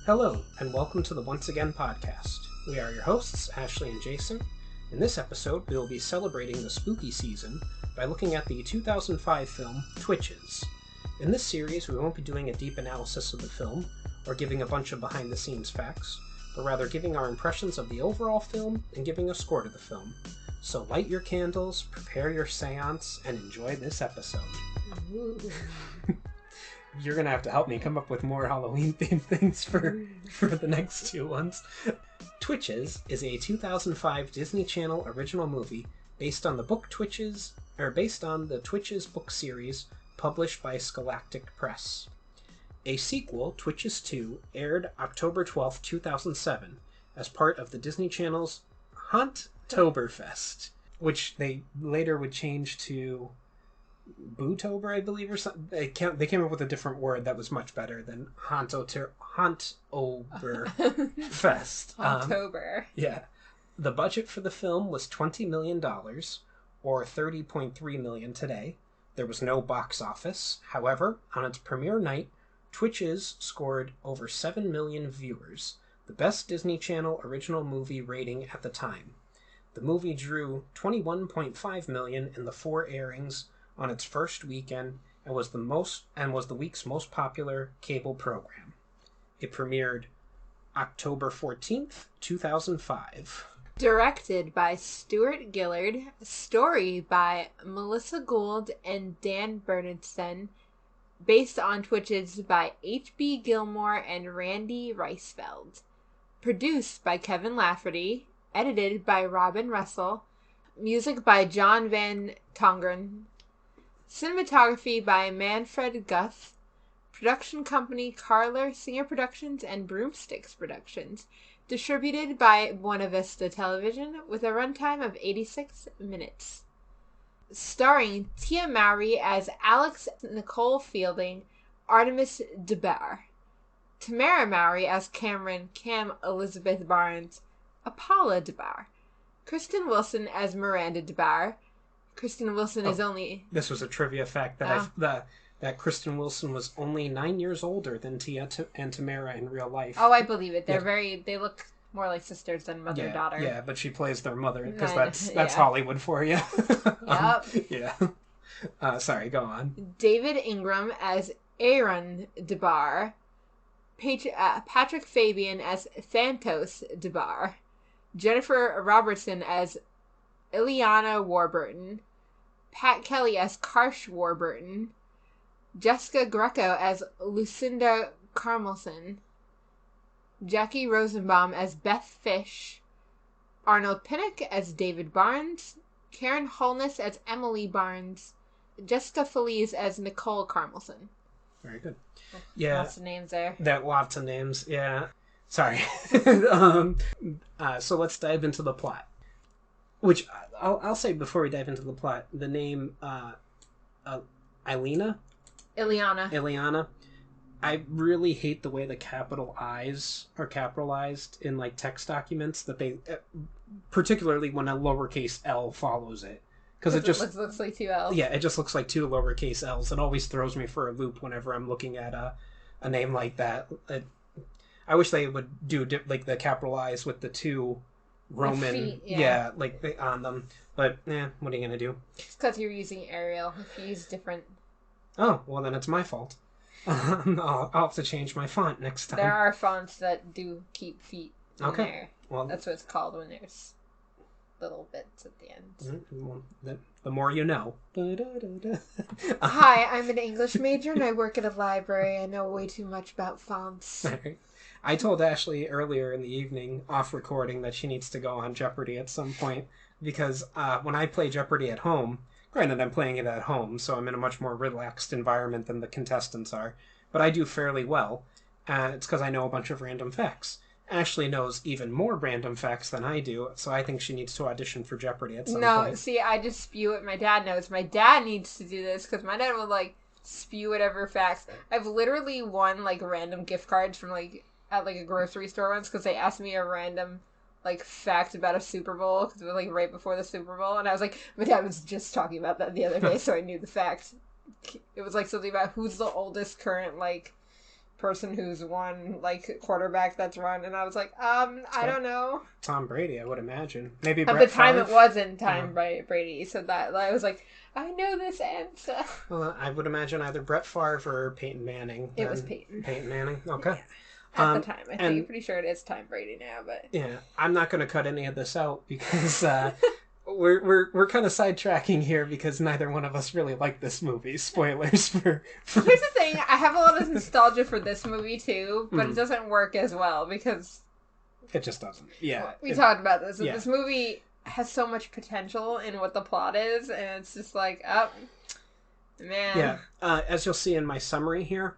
Hello, and welcome to the Once Again podcast. We are your hosts, Ashley and Jason. In this episode, we will be celebrating the spooky season by looking at the 2005 film Twitches. In this series, we won't be doing a deep analysis of the film, or giving a bunch of behind-the-scenes facts, but rather giving our impressions of the overall film and giving a score to the film. So light your candles, prepare your seance, and enjoy this episode. You're gonna have to help me come up with more Halloween-themed things for the next two ones. Twitches is a 2005 Disney Channel original movie based on the Twitches book series published by Scholastic Press. A sequel, Twitches 2, aired October 12, 2007, as part of the Disney Channel's Haunttoberfest, which they later would change to Bootober, I believe, or something. They came up with a different word that was much better than Hauntoberfest. Hauntober. Yeah. The budget for the film was $20 million, or $30.3 million today. There was no box office. However, on its premiere night, Twitches scored over 7 million viewers, the best Disney Channel original movie rating at the time. The movie drew 21.5 million in the 4 airings on its first weekend and was the week's most popular cable program. It premiered October 14th, 2005. Directed by Stuart Gillard, story by Melissa Gould and Dan Bernardson, based on Twitches by H.B. Gilmore and Randy Reisfeld. Produced by Kevin Lafferty, edited by Robin Russell, music by John Van Tongeren, cinematography by Manfred Guth, production company Carler Singer Productions and Broomsticks Productions, distributed by Buena Vista Television with a runtime of 86 minutes. Starring Tia Mowry as Alex Nicole Fielding, Artemis DeBar, Tamera Mowry as Camryn Cam Elizabeth Barnes, Apollo DeBar, Kristen Wilson as Miranda DeBar. Kristen Wilson is only... This was a trivia fact that Kristen Wilson was only 9 years older than Tia and Tamera in real life. Oh, I believe it. They look more like sisters than mother-daughter. Yeah, but she plays their mother, because that's Hollywood for you. Yep. Sorry, go on. David Ingram as Aaron DeBar, Patrick Fabian as Thantos DeBar, Jennifer Robertson as Ileana Warburton, Pat Kelly as Karsh Warburton, Jessica Greco as Lucinda Carmelson, Jackie Rosenbaum as Beth Fish, Arnold Pinnock as David Barnes, Karen Holness as Emily Barnes, Jessica Feliz as Nicole Carmelson. Very good. Yeah. Lots of names there. Lots of names, yeah. Sorry. So let's dive into the plot. Which, I'll say before we dive into the plot, the name Ileana, I really hate the way the capital I's are capitalized in like text documents, that they, particularly when a lowercase L follows it. Because it just looks like 2 L's. Yeah, it just looks like 2 lowercase L's. It always throws me for a loop whenever I'm looking at a name like that. I wish they would do like the capital I's with the 2 Roman, feet, on them. But, what are you gonna do? It's because you're using Arial. If you use different... Oh, well then it's my fault. I'll have to change my font next time. There are fonts that do keep feet in there. Well, that's what it's called when there's little bits at the end. Well, the more you know. Hi, I'm an English major and I work at a library. I know way too much about fonts. I told Ashley earlier in the evening, off recording, that she needs to go on Jeopardy at some point, because when I play Jeopardy at home, granted I'm playing it at home, so I'm in a much more relaxed environment than the contestants are, but I do fairly well. It's because I know a bunch of random facts. Ashley knows even more random facts than I do, so I think she needs to audition for Jeopardy at some point. No, see, I just spew what my dad knows. My dad needs to do this, because my dad will, spew whatever facts. I've literally won, random gift cards from, at a grocery store once, because they asked me a random fact about a Super Bowl, because it was right before the Super Bowl, and I was like, my dad was just talking about that the other day, so I knew the fact. It was something about who's the oldest current person who's won, like, quarterback that's run, and I was like, I don't know. Tom Brady, I would imagine. Maybe At Brett the time, Favre? it wasn't Brady, so that I was like, I know this answer. Well, I would imagine either Brett Favre or Peyton Manning. It was Peyton. Peyton Manning, okay. Yeah. At the time. I'm pretty sure it is Tom Brady now, but... Yeah, I'm not going to cut any of this out because we're kind of sidetracking here because neither one of us really like this movie. Spoilers for... Here's the thing, I have a lot of nostalgia for this movie too, but it doesn't work as well because... It just doesn't. Yeah. We talked about this. Yeah. This movie has so much potential in what the plot is, and it's just like, oh, man. Yeah. As you'll see in my summary here,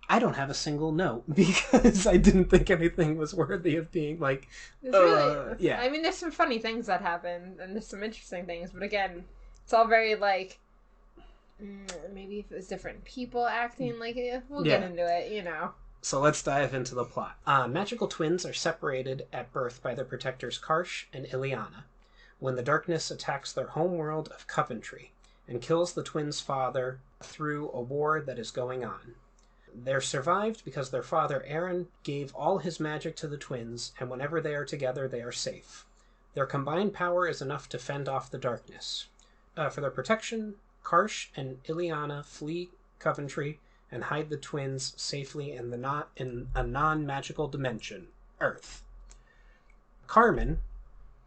I don't have a single note because I didn't think anything was worthy of being like, yeah. I mean, there's some funny things that happen, and there's some interesting things, but again, it's all very like, maybe if it was different people acting, like, we'll get into it, you know. So let's dive into the plot. Magical twins are separated at birth by their protectors Karsh and Ileana when the darkness attacks their home world of Coventry and kills the twins' father through a war that is going on. They're survived because their father Aaron gave all his magic to the twins, and whenever they are together, they are safe. Their combined power is enough to fend off the darkness. For their protection, Karsh and Ileana flee Coventry and hide the twins safely in a non-magical dimension, Earth. Carmen,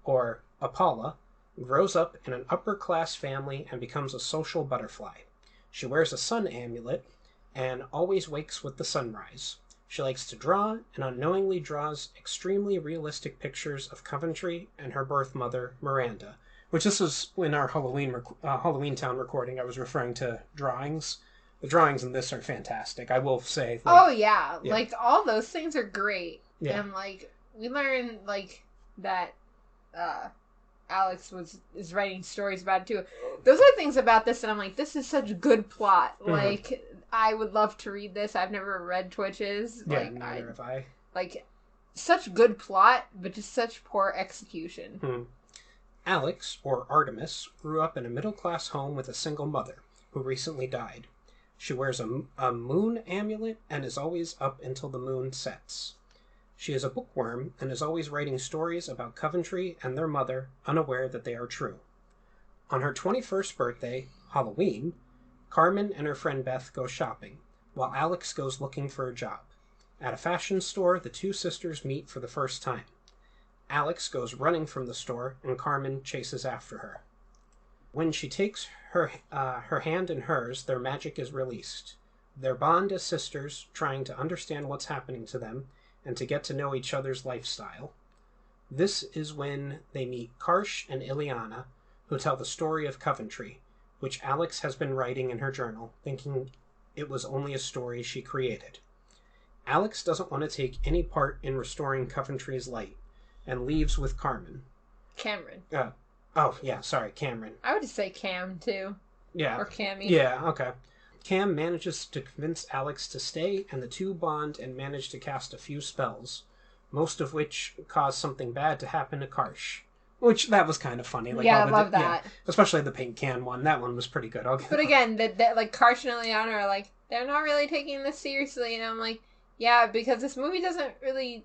or Apollo, grows up in an upper-class family and becomes a social butterfly. She wears a sun amulet and always wakes with the sunrise. She likes to draw and unknowingly draws extremely realistic pictures of Coventry and her birth mother, Miranda, which this was in our Halloween Town recording. I was referring to drawings. The drawings in this are fantastic, I will say. Yeah. Like, all those things are great. Yeah. And, like, we learned, like, that Alex is writing stories about it, too. Those are things about this that I'm like, this is such good plot. Mm-hmm. Like, I would love to read this. I've never read Twitches. Yeah, like, neither have I. Like, such good plot, but just such poor execution. Mm-hmm. Alex, or Artemis, grew up in a middle-class home with a single mother, who recently died. She wears a moon amulet and is always up until the moon sets. She is a bookworm and is always writing stories about Coventry and their mother, unaware that they are true. On her 21st birthday, Halloween, Carmen and her friend Beth go shopping, while Alex goes looking for a job. At a fashion store, the two sisters meet for the first time. Alex goes running from the store, and Carmen chases after her. When she takes her hand in hers, their magic is released. Their bond as sisters, trying to understand what's happening to them, and to get to know each other's lifestyle. This is when they meet Karsh and Ileana, who tell the story of Coventry, which Alex has been writing in her journal, thinking it was only a story she created. Alex doesn't want to take any part in restoring Coventry's light, and leaves with Carmen. Camryn. Camryn. I would just say Cam, too. Yeah. Or Cammy. Yeah, okay. Cam manages to convince Alex to stay, and the two bond and manage to cast a few spells, most of which cause something bad to happen to Karsh. Which, that was kind of funny. Like, I love that. Yeah, especially the paint can one. That one was pretty good. But again, like, Karsh and Ileana are like, they're not really taking this seriously, and I'm like, yeah, because this movie doesn't really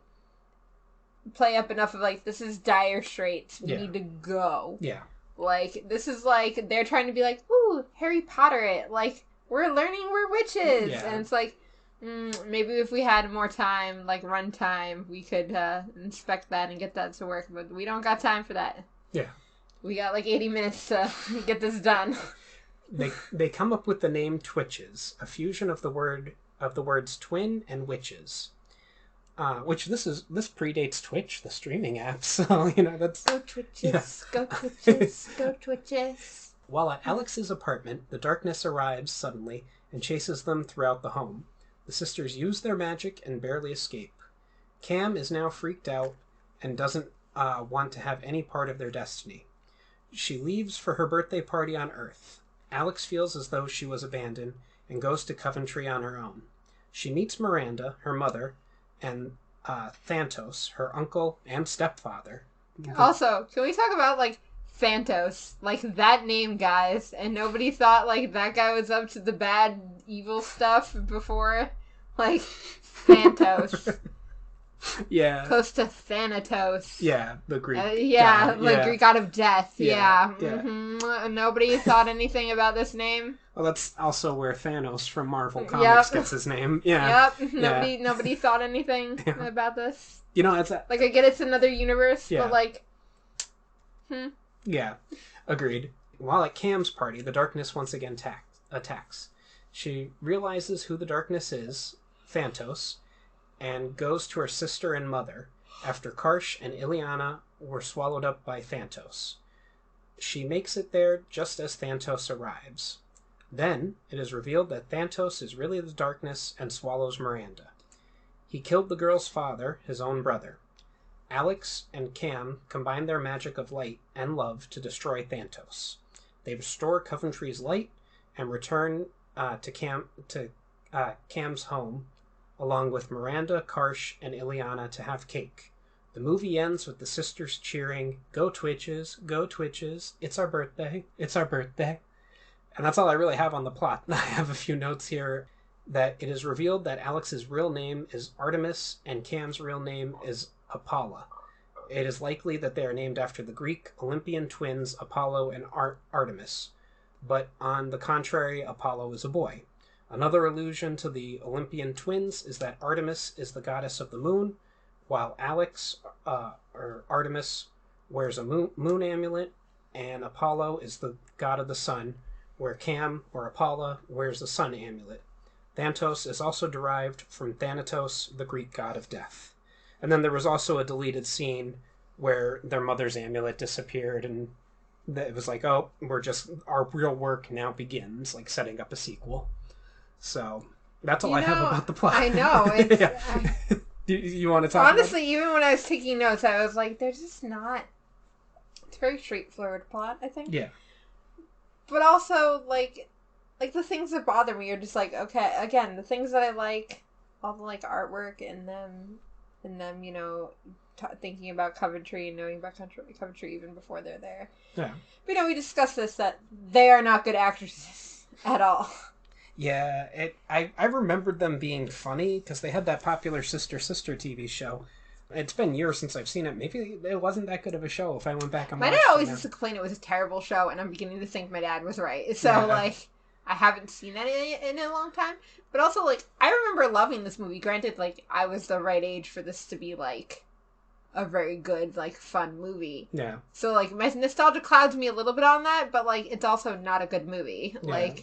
play up enough of, like, this is dire straits. We need to go. Yeah. Like, this is like, they're trying to be like, ooh, Harry Potter it. Like, we're learning we're witches. Yeah. And it's like, maybe if we had more time, like run time, we could inspect that and get that to work. But we don't got time for that. Yeah. We got like 80 minutes to get this done. They come up with the name Twitches, a fusion of the words twin and witches. Which this predates Twitch, the streaming app. So, that's... Go Twitches, go Twitches, go Twitches. While at Alex's apartment, the darkness arrives suddenly and chases them throughout the home. The sisters use their magic and barely escape. Cam is now freaked out and doesn't want to have any part of their destiny. She leaves for her birthday party on Earth. Alex feels as though she was abandoned and goes to Coventry on her own. She meets Miranda, her mother, and Thantos, her uncle and stepfather. Also, can we talk about, like, Thantos? Like, that name, guys. And nobody thought, like, that guy was up to the bad, evil stuff before. Like, Thanos. Yeah. Close to Thanatos. Yeah, the Greek god. The Greek god of death. Yeah. Yeah. Mm-hmm. Nobody thought anything about this name. Well, that's also where Thanos from Marvel Comics gets his name. Yeah. Yep. Nobody thought anything about this. It's I get it's another universe, but Yeah, agreed. While at Cam's party, the darkness once again attacks. She realizes who the darkness is, Thantos, and goes to her sister and mother after Karsh and Ileana were swallowed up by Thantos. She makes it there just as Thantos arrives. Then it is revealed that Thantos is really the darkness and swallows Miranda. He killed the girl's father, his own brother. Alex and Cam combine their magic of light and love to destroy Thantos. They restore Coventry's light and return to Cam's home, along with Miranda, Karsh, and Ileana to have cake. The movie ends with the sisters cheering, "Go Twitches, go Twitches, it's our birthday, it's our birthday." And that's all I really have on the plot. I have a few notes here that it is revealed that Alex's real name is Artemis and Cam's real name is Apollo. It is likely that they are named after the Greek Olympian twins Apollo and Artemis. But on the contrary, Apollo is a boy. Another allusion to the Olympian twins is that Artemis is the goddess of the moon, while Artemis wears a moon amulet, and Apollo is the god of the sun, where Cam, or Apollo, wears the sun amulet. Thantos is also derived from Thanatos, the Greek god of death. And then there was also a deleted scene where their mother's amulet disappeared, and it was like, oh, our real work now begins, like setting up a sequel. So that's all I have about the plot. I know. You want to talk honestly, even when I was taking notes, I was like, there's just not... It's a very straightforward plot, I think. Yeah. But also, like the things that bother me are just like, okay, again, the things that I like, all the, artwork in them, thinking about Coventry and knowing about Coventry even before they're there. Yeah. But, we discussed this, that they are not good actresses at all. Yeah, I remembered them being funny because they had that popular Sister TV show. It's been years since I've seen it. Maybe it wasn't that good of a show if I went back and watched it. My dad always used to complain it was a terrible show, and I'm beginning to think my dad was right. So, I haven't seen that in a long time. But also, I remember loving this movie. Granted, I was the right age for this to be, a very good, fun movie. Yeah. So, my nostalgia clouds me a little bit on that, but, it's also not a good movie. Yeah.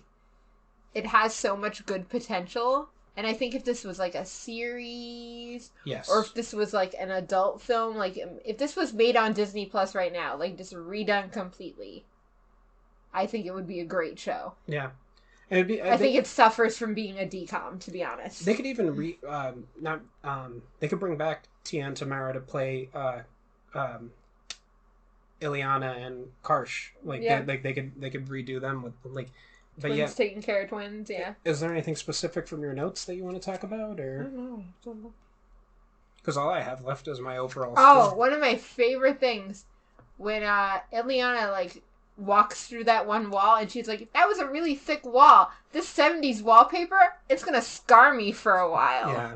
It has so much good potential. And I think if this was, a series... Yes. Or if this was, an adult film, if this was made on Disney Plus right now, just redone completely, I think it would be a great show. Yeah. I think it suffers from being a DCOM, to be honest. They could even they could bring back Tia and Tamera to play Ileana and Karsh. They could redo them with twins taking care of twins. Yeah. Is there anything specific from your notes that you want to talk about, or? I don't know. Because all I have left is my overall. Oh, one of my favorite things when Ileana walks through that one wall and she's like, "That was a really thick wall. This 70s wallpaper, it's gonna scar me for a while." Yeah.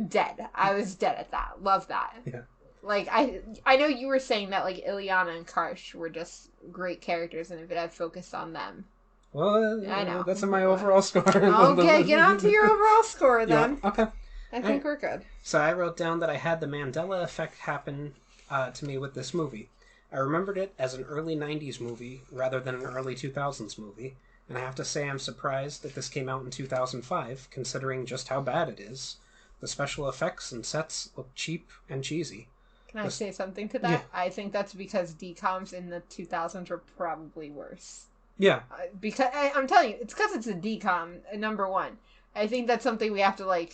Dead. I was dead at that. Love that. Yeah. I know you were saying that Ileana and Karsh were just great characters, and if it had focused on them. Well, I know. That's in my overall score. Okay, get on to your overall score then. Yeah, okay. I think we're good. So I wrote down that I had the Mandela effect happen to me with this movie. I remembered it as an early 90s movie rather than an early 2000s movie, and I have to say I'm surprised that this came out in 2005, considering just how bad it is. The special effects and sets look cheap and cheesy. Can I say something to that? Yeah. I think that's because DCOMs in the 2000s were probably worse. Yeah. Because I'm telling you, it's because it's a DCOM, number one. I think that's something we have to,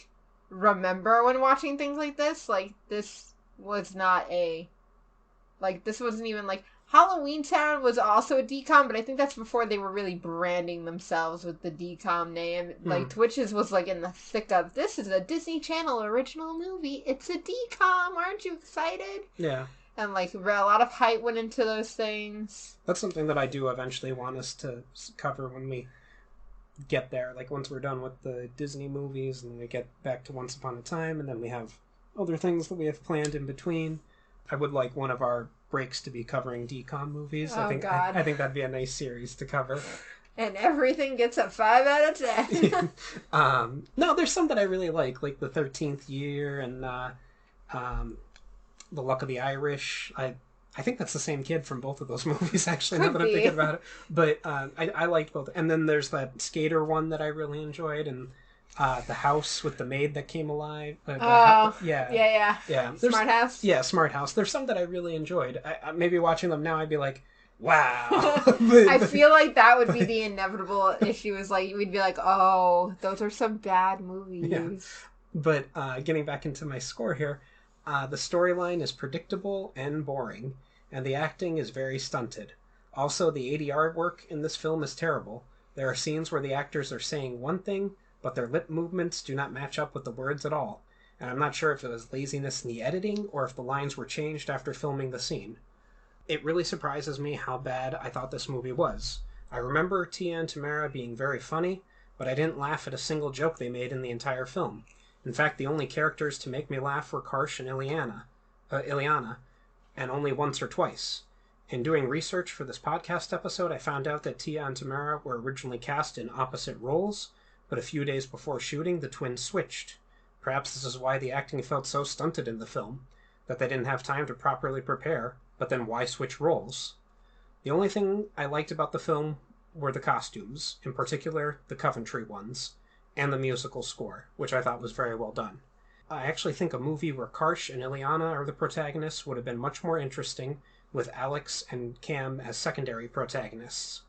remember when watching things like this. This was not this wasn't even, Halloween Town was also a DCOM, but I think that's before they were really branding themselves with the DCOM name. Twitches was, in the thick of, this is a Disney Channel original movie. It's a DCOM. Aren't you excited? Yeah. And, a lot of hype went into those things. That's something that I do eventually want us to cover when we get there. Like once we're done with the Disney movies and we get back to Once Upon a Time, and then we have other things that we have planned in between. I would like one of our breaks to be covering DCOM movies. Oh, God. I think that'd be a nice series to cover. And everything gets a 5 out of 10. No, there's some that I really like the 13th Year and The Luck of the Irish. I think that's the same kid from both of those movies, actually, now that I'm thinking about it. But I liked both. And then there's that skater one that I really enjoyed, and the house with the maid that came alive. Yeah. Smart House? Yeah, Smart House. There's some that I really enjoyed. Maybe watching them now, I'd be like, wow. I feel like that would be the inevitable issue, is like, we'd be like, oh, those are some bad movies. Yeah. But getting back into my score here, the storyline is predictable and boring, and the acting is very stunted. Also, the ADR work in this film is terrible. There are scenes where the actors are saying one thing, but their lip movements do not match up with the words at all, and I'm not sure if it was laziness in the editing or if the lines were changed after filming the scene. It really surprises me how bad I thought this movie was. I remember Tia and Tamera being very funny, but I didn't laugh at a single joke they made in the entire film. In fact, the only characters to make me laugh were Karsh and Ileana, and only once or twice. In doing research for this podcast episode, I found out that Tia and Tamera were originally cast in opposite roles, but a few days before shooting, the twins switched. Perhaps this is why the acting felt so stunted in the film, that they didn't have time to properly prepare, but then why switch roles? The only thing I liked about the film were the costumes, in particular the Coventry ones, and the musical score, which I thought was very well done. I actually think a movie where Karsh and Ileana are the protagonists would have been much more interesting, with Alex and Cam as secondary protagonists.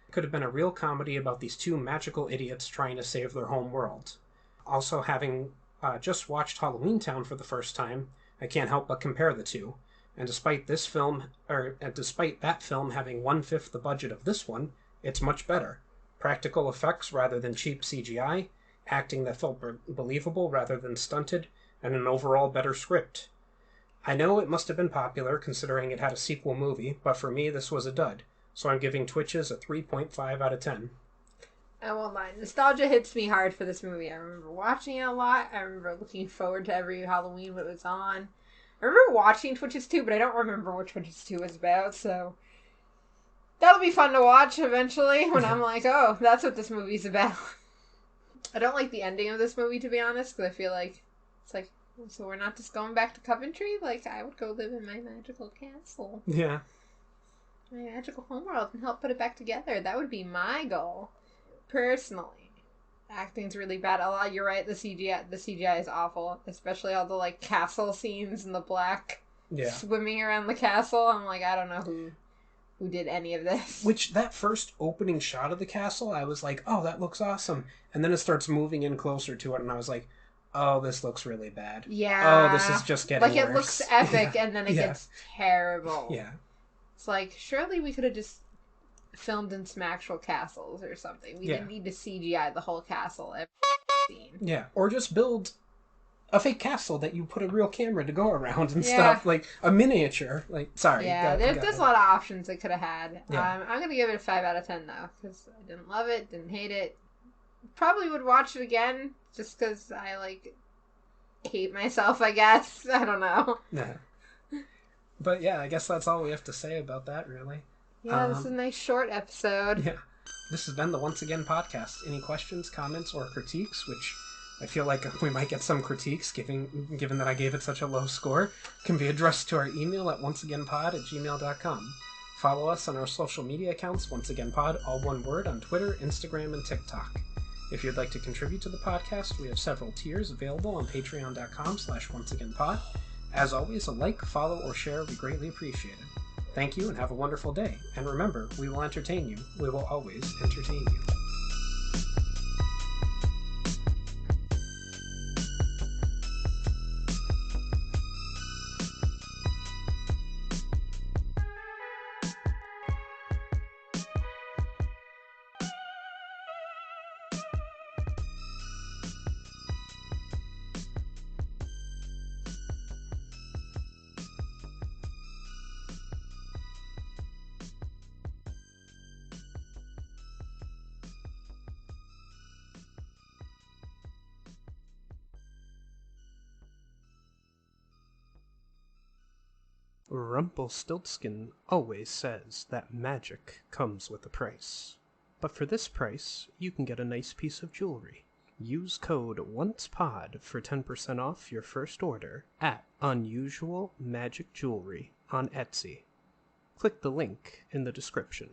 It could have been a real comedy about these two magical idiots trying to save their home world. Also, having just watched Halloween Town for the first time, I can't help but compare the two. And despite that film having 1/5 the budget of this one, it's much better. Practical effects rather than cheap CGI, acting that felt believable rather than stunted, and an overall better script. I know it must have been popular considering it had a sequel movie, but for me this was a dud, so I'm giving Twitches a 3.5 out of 10. I won't lie. Nostalgia hits me hard for this movie. I remember watching it a lot. I remember looking forward to every Halloween when it was on. I remember watching Twitches 2, but I don't remember what Twitches 2 was about, so that'll be fun to watch eventually when I'm like, oh, that's what this movie's about. I don't like the ending of this movie, to be honest, because I feel like it's like, so we're not just going back to Coventry? Like, I would go live in my magical castle. Yeah. My magical homeworld and help put it back together. That would be my goal, personally. Acting's really bad. You're right, the CGI is awful. Especially all the, like, castle scenes and the black swimming around the castle. I'm like, I don't know who did any of this. Which, that first opening shot of the castle, I was like, oh, that looks awesome. And then it starts moving in closer to it, and I was like, oh, this looks really bad. Yeah. Oh, this is just getting worse. Like, it looks epic, and then it gets terrible. Yeah. It's like, surely we could have just filmed in some actual castles or something. We didn't need to CGI the whole castle every scene. Yeah, or just build a fake castle that you put a real camera to go around and stuff. Like, a miniature. Like, sorry. Yeah, there's a lot of options they could have had. Yeah. I'm going to give it a 5 out of 10, though, because I didn't love it, didn't hate it. Probably would watch it again, just because I, like, hate myself, I guess. I don't know. Yeah. But yeah, I guess that's all we have to say about that, really. Yeah, this is a nice short episode. Yeah. This has been the Once Again podcast. Any questions, comments, or critiques, which I feel like we might get some critiques, given that I gave it such a low score, can be addressed to our email at onceagainpod@gmail.com. Follow us on our social media accounts, Once Again Pod, all one word, on Twitter, Instagram, and TikTok. If you'd like to contribute to the podcast, we have several tiers available on patreon.com/onceagainpod. As always, a like, follow, or share would be greatly appreciated. Thank you and have a wonderful day. And remember, we will entertain you. We will always entertain you. Rumpelstiltskin always says that magic comes with a price. But for this price, you can get a nice piece of jewelry. Use code ONCEPOD for 10% off your first order at Unusual Magic Jewelry on Etsy. Click the link in the description.